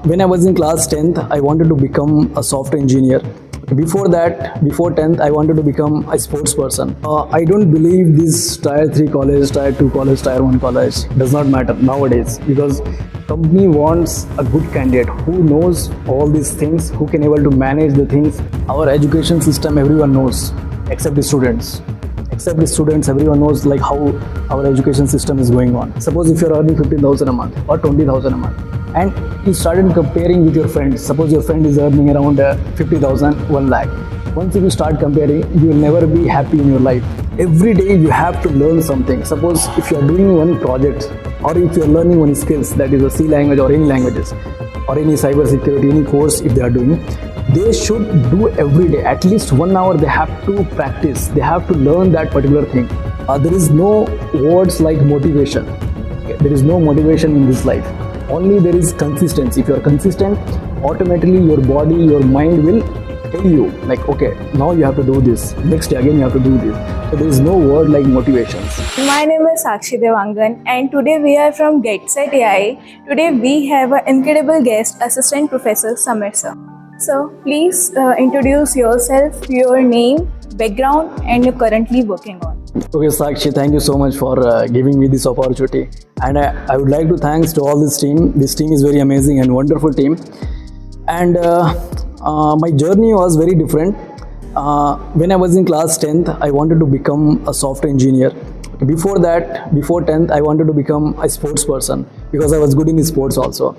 When I was in class 10th, I wanted to become a software engineer. Before that, before 10th, I wanted to become a sports person. I don't believe this tier 3 college, tier 2 college, tier 1 college does not matter nowadays, because company wants a good candidate who knows all these things, who can able to manage the things. Our education system, everyone knows except the students. Except the students, everyone knows like how our education system is going on. Suppose if you're earning 15,000 a month or 20,000 a month, and you started comparing with your friends. Suppose your friend is earning around 50,000, 1 lakh. Once you start comparing, you will never be happy in your life. Every day you have to learn something. Suppose if you are doing one project, or if you are learning one skills, that is a C language or any languages, or any cyber security, any course if they are doing, they should do every day at least 1 hour. They have to practice, they have to learn that particular thing. There is no words like motivation. Okay? There is no motivation in this life. Only there is consistency. If you are consistent, automatically your body, your mind will tell you like, okay, now you have to do this, next day again you have to do this. So there is no word like motivations. My name is Sakshi Devangan, and today we are from GetSet AI. Today we have an incredible guest, Assistant Professor Samir sir. So please introduce yourself, your name, background, and you're currently working on. Okay, Sakshi, thank you so much for giving me this opportunity. And I would like to thanks to all this team. This team is very amazing and wonderful team. And my journey was very different. When I was in class 10th, I wanted to become a software engineer. Before that, before 10th, I wanted to become a sports person because I was good in sports also.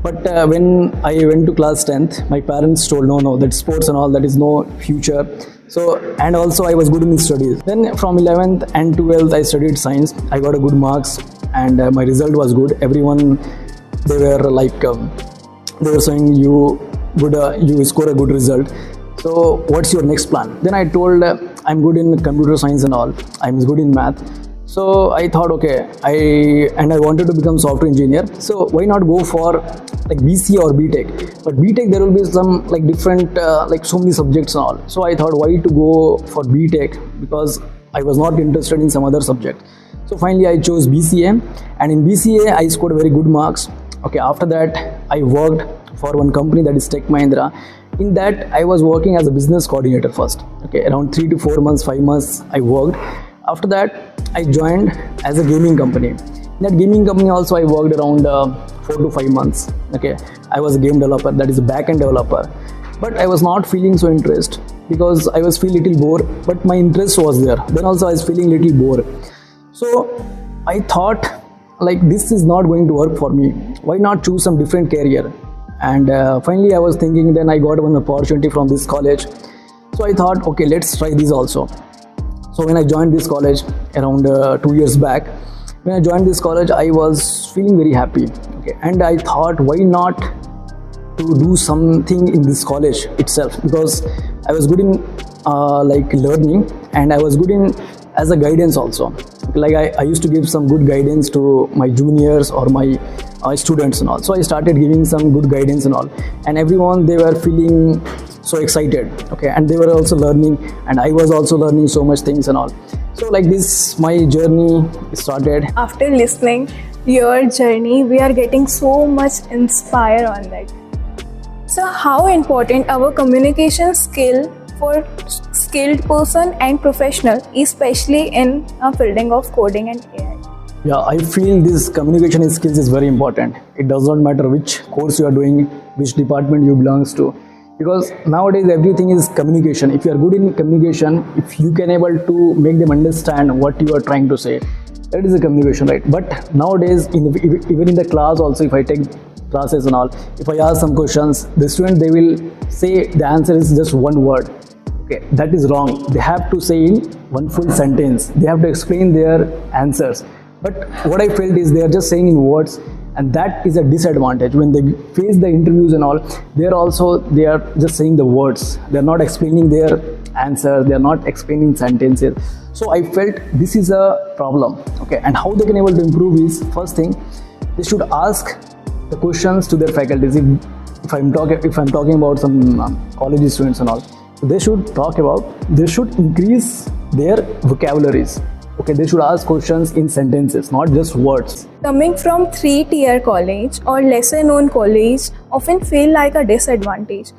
But when I went to class 10th, my parents told, no, that sports and all, that is no future. So, and also I was good in studies. Then from 11th and 12th, I studied science. I got a good marks and my result was good. Everyone, they were like, they were saying you score a good result. So what's your next plan? Then I told, I'm good in computer science and all. I'm good in math. So I thought, okay, I wanted to become software engineer. So why not go for like BCA or BTech? But BTech there will be some like different like so many subjects and all. So I thought, why to go for BTech, because I was not interested in some other subject. So finally I chose BCA, and in BCA I scored very good marks. Okay, after that I worked for one company, that is Tech Mahindra. In that I was working as a business coordinator first. Okay, around 3 to 4 months, 5 months I worked. After that I joined as a gaming company. In that gaming company also I worked around 4 to 5 months. Okay, I was a game developer, that is a back-end developer. But I was not feeling so interested because I was feeling little bored, but my interest was there. Then also I was feeling little bored. So I thought like this is not going to work for me. Why not choose some different career? And finally I was thinking, then I got one opportunity from this college. So I thought, okay, let's try this also. So when I joined this college around 2 years back, when I joined this college, I was feeling very happy. Okay, and I thought, why not to do something in this college itself? Because I was good in like learning, and I was good in as a guidance also. Like I used to give some good guidance to my juniors or my students and all. So I started giving some good guidance and all, and everyone, they were feeling so excited. Okay, and they were also learning, and I was also learning so much things and all. So like this my journey started. After listening your journey, we are getting so much inspired on that. So how important our communication skill for skilled person and professional, especially in a fielding of coding and AI? Yeah, I feel this communication skills is very important. It does not matter which course you are doing, which department you belongs to. Because nowadays everything is communication. If you are good in communication, if you can able to make them understand what you are trying to say, that is a communication, right? But nowadays, even in the class also, if I take classes and all, if I ask some questions, the student, they will say the answer is just one word. Okay, that is wrong. They have to say in one full sentence. They have to explain their answers. But what I felt is they are just saying in words, and that is a disadvantage. When they face the interviews and all, they are just saying the words. They are not explaining their answers. They are not explaining sentences. So I felt this is a problem. Okay, and how they can able to improve is, first thing, they should ask the questions to their faculties. If I'm talking about some college students and all, they should increase their vocabularies. Okay, they should ask questions in sentences, not just words. Coming from 3-tier college or lesser known college often feel like a disadvantage.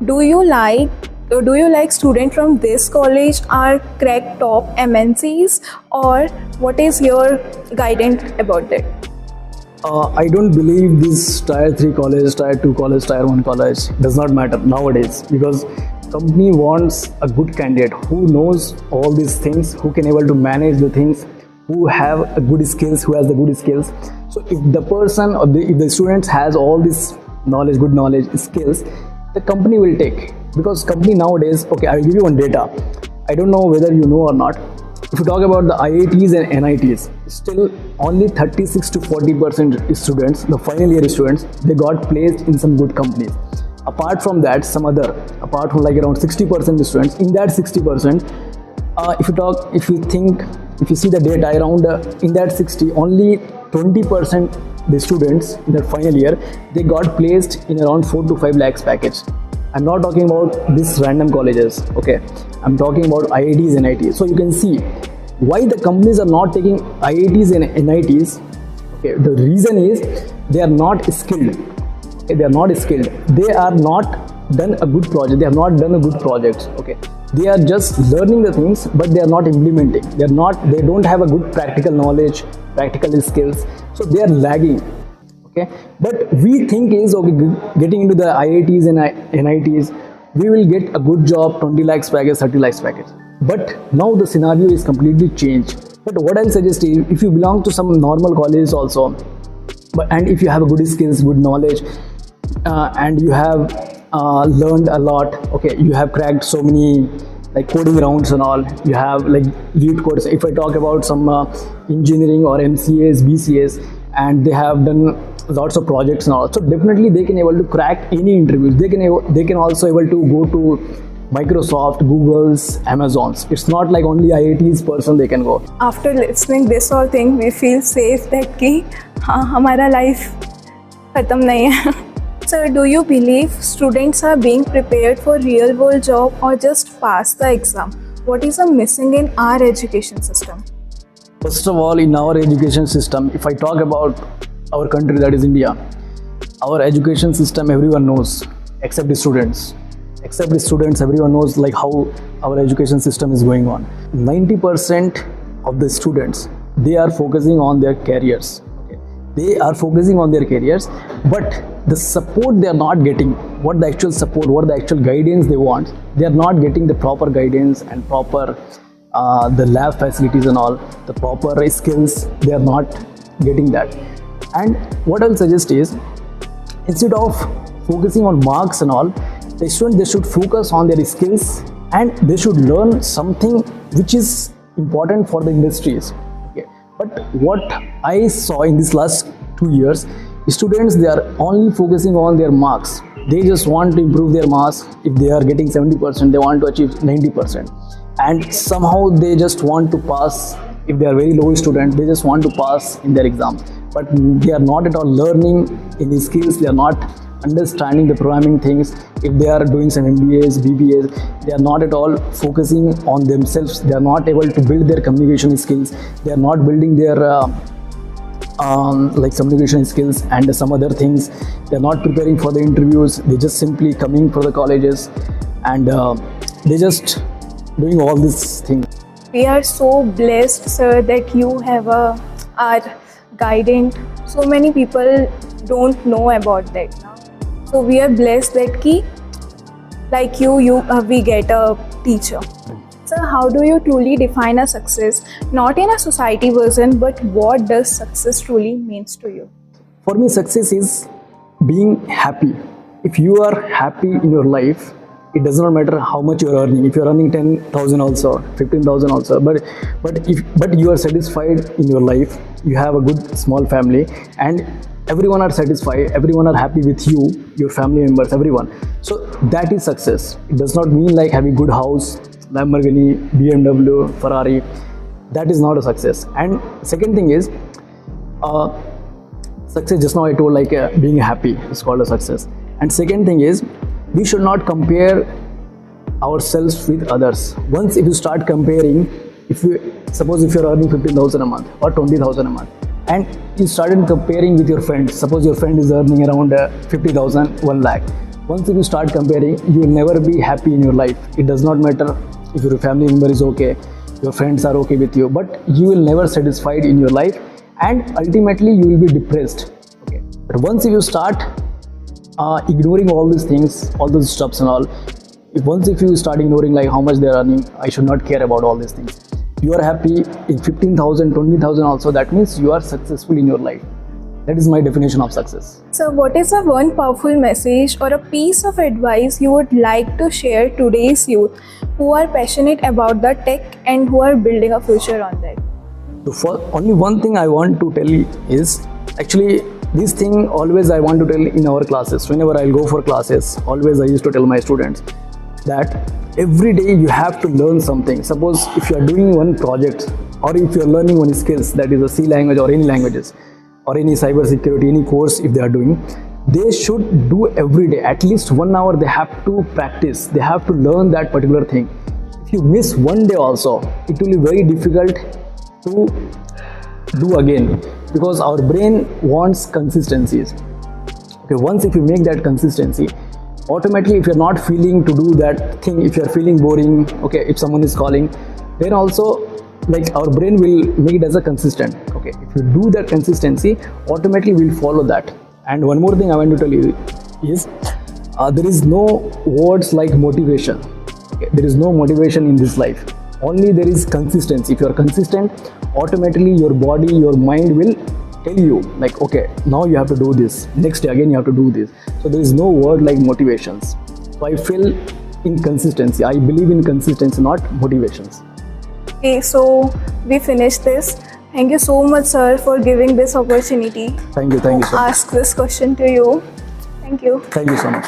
Do you like students from this college are crack top MNCs, or what is your guidance about that? I don't believe this tier 3 college, tier 2 college, tier 1 college does not matter nowadays, because company wants a good candidate who knows all these things, who can able to manage the things, who have a good skills, who has the good skills. So if the person or if the students has all this knowledge, good knowledge, skills, the company will take. Because company nowadays, okay, I'll give you one data. I don't know whether you know or not. If you talk about the IITs and NITs, still only 36 to 40% students, the final year students, they got placed in some good companies. Apart from that, apart from like around 60% students, in that 60%, if you see the data around in that 60, only 20% the students in that final year, they got placed in around 4 to 5 lakhs package. I'm not talking about these random colleges, okay? I'm talking about IITs and NITs. So you can see why the companies are not taking IITs and NITs. Okay, the reason is they are not skilled. Okay, they are not skilled. They are not done a good project. They have not done a good project. Okay, they are just learning the things, but they are not implementing. They don't have a good practical knowledge, practical skills. So they are lagging. Okay, but we think is, okay, getting into the IITs and NITs, we will get a good job, 20 lakhs package, 30 lakhs package. But now the scenario is completely changed. But what I'll suggest is, if you belong to some normal college also, and if you have good skills, good knowledge, and you have learned a lot, okay, you have cracked so many like coding rounds and all, you have like lead codes. If I talk about some engineering or MCAs, BCAs, and they have done lots of projects and all, so definitely they can able to crack any interviews. They can also able to go to Microsoft, Google's, Amazon's. It's not like only IIT's person they can go. After listening this whole thing, we feel safe that कि हाँ हमारा life खत्म नहीं है. So do you believe students are being prepared for real world job or just pass the exam? What is missing in our education system? First of all, in our education system, if I talk about our country, that is India, our education system everyone knows except the students. Except the students, everyone knows like how our education system is going on. 90% of the students, they are focusing on their careers. Okay? They are focusing on their careers, but the support they are not getting. What the actual support, what the actual guidance they want, they are not getting the proper guidance and proper the lab facilities and all, the proper skills, they are not getting that. And what I'll suggest is, instead of focusing on marks and all, they should focus on their skills, and they should learn something which is important for the industries. Okay. But what I saw in this last 2 years, students, they are only focusing on their marks. They just want to improve their marks. If they are getting 70%, they want to achieve 90%. And somehow they just want to pass. If they are very low student, they just want to pass in their exam. But they are not at all learning any skills. They are not understanding the programming things. If they are doing some MBAs, BBAs, they are not at all focusing on themselves. They are not able to build their communication skills. They are not building their like communication skills and some other things. They are not preparing for the interviews. They just simply coming for the colleges, and they just doing all these things. We are so blessed, sir, that you have our guidance. So many people don't know about that now. So we are blessed that like we get a teacher. So how do you truly define a success? Not in a society version, but what does success truly means to you? For me, success is being happy. If you are happy in your life, it does not matter how much you are earning. If you are earning 10,000 also, 15,000 also, but you are satisfied in your life, you have a good small family, and everyone are satisfied, everyone are happy with you, your family members, everyone. So that is success. It does not mean like having good house, Lamborghini, BMW, Ferrari. That is not a success. And second thing is, success, just now I told, like being happy is called a success. And second thing is, we should not compare ourselves with others. Once if you start comparing, if you suppose if you're earning 15,000 a month or 20,000 a month, and you started comparing with your friends, suppose your friend is earning around 50,000, 1 lakh. Once if you start comparing, you will never be happy in your life. It does not matter if your family member is okay, your friends are okay with you, but you will never satisfied in your life, and ultimately you will be depressed. Okay. But once if you start ignoring all these things, all those stuffs and all, if you start ignoring like how much they are earning, I should not care about all these things. You are happy in 15,000, 20,000 also, that means you are successful in your life. That is my definition of success. So what is the one powerful message or a piece of advice you would like to share today's youth who are passionate about the tech and who are building a future on that? So only one thing I want to tell you is, actually this thing always I want to tell in our classes. Whenever I'll go for classes, always I used to tell my students that every day you have to learn something. Suppose if you are doing one project, or if you are learning one skills, that is a C language or any languages or any cyber security, any course if they are doing, they should do every day at least 1 hour. They have to practice, they have to learn that particular thing. If you miss one day also, it will be very difficult to do again, because our brain wants consistencies. Okay, once if you make that consistency, automatically if you're not feeling to do that thing, if you're feeling boring, okay, if someone is calling, then also like our brain will make it as a consistent. Okay, if you do that consistency, automatically we'll follow that. And one more thing I want to tell you is there is no words like motivation. Okay, there is no motivation in this life, only there is consistency. If you are consistent, automatically your body, your mind will tell you like, okay, now you have to do this, next day again you have to do this. So there is no word like motivations. So I feel in consistency, I believe in consistency, not motivations. Okay, so we finished this. Thank you so much, sir, for giving this opportunity. Thank you so much. Ask this question to you. Thank you. Thank you so much.